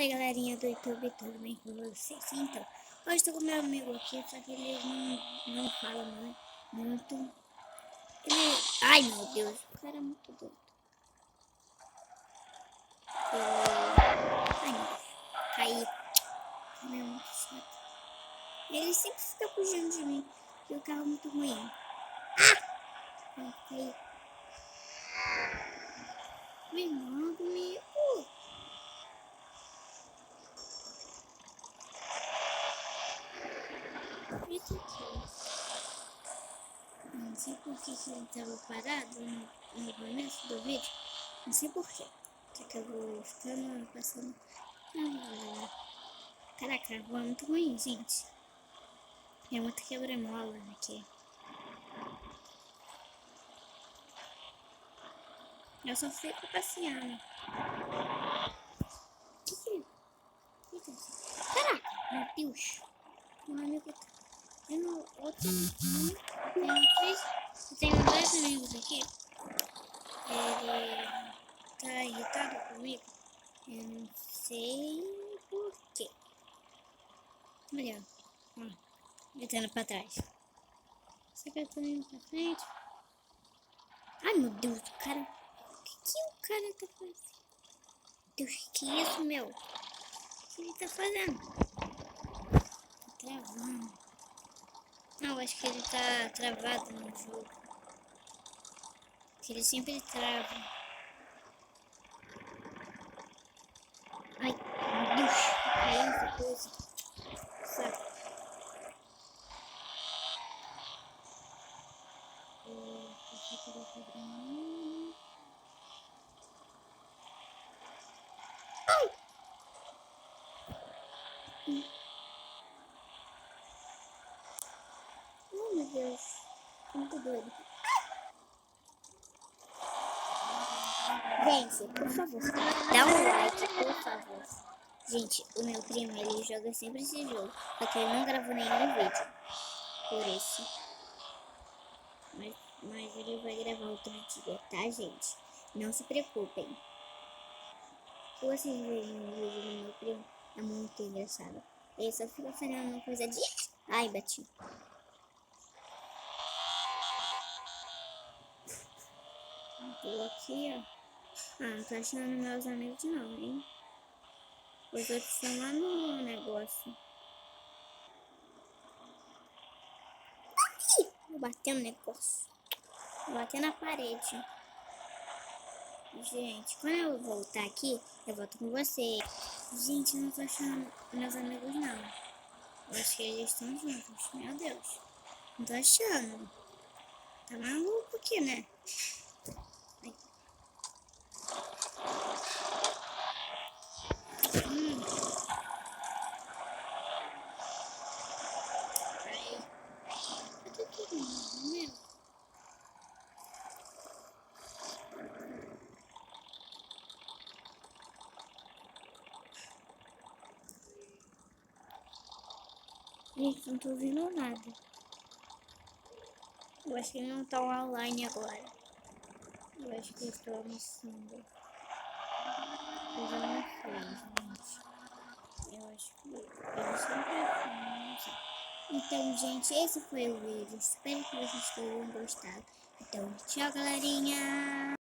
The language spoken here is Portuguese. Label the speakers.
Speaker 1: Fala aí, galerinha do YouTube, tudo bem com vocês? Então, hoje estou com meu amigo aqui, só que ele não fala muito. Ai, meu Deus, o cara é muito doido. Ai, meu Deus, caí. Ele é muito chato. Ele sempre fica fugindo de mim, e o carro é muito ruim. Ai, caí. Vem logo, amigo. Isso aqui. Não sei por que ele estava parado no começo do vídeo. Não sei por quê. Só que eu vou ficando passando. Caraca, a rua é muito ruim, gente. É muito quebra-mola aqui. Eu só fico passeando. Que é isso? Caraca, meu Deus. Meu amigo tá. Eu tenho dois amigos aqui. Ele tá irritado comigo. Eu não sei por quê. Olha, ó. Ele tá indo pra trás. Só que eu tô indo pra frente. Ai, meu Deus, o cara. O que o cara tá fazendo? Deus, que isso, meu? O que ele tá fazendo? Tá travando. Não, acho que ele tá travado no jogo. Que ele sempre trava. Ai, meu Deus. Caiu essa coisa. Saco. Oh, meu Deus. Tô muito doido. Gente, por favor, dá um like, por favor. Gente, o meu primo, ele joga sempre esse jogo. Só que ele não gravou nenhum vídeo. Por isso. Mas ele vai gravar outro dia, tá, gente? Não se preocupem. Se vocês verem o vídeo do meu primo, é muito engraçado. Ele só fica fazendo uma coisa de... Ai, bati. Tô aqui, ó. Ah, não tô achando meus amigos não, hein? Os outros estão lá no negócio. Ih, vou bater no negócio. Vou bater na parede. Gente, quando eu voltar aqui, eu volto com vocês. Gente, eu não tô achando meus amigos não. Eu acho que eles estão juntos. Meu Deus. Não tô achando. Tá maluco aqui, né? Ai. Ai. Cadê todo mundo, meu? Gente, não tô ouvindo nada. Eu acho que ele não tá online agora. Eu acho que eles estão almoçando. Eu já não sei, gente. Eu acho que eles sempre almoçam. Então, gente, esse foi o vídeo. Espero que vocês tenham gostado. Então, tchau, galerinha!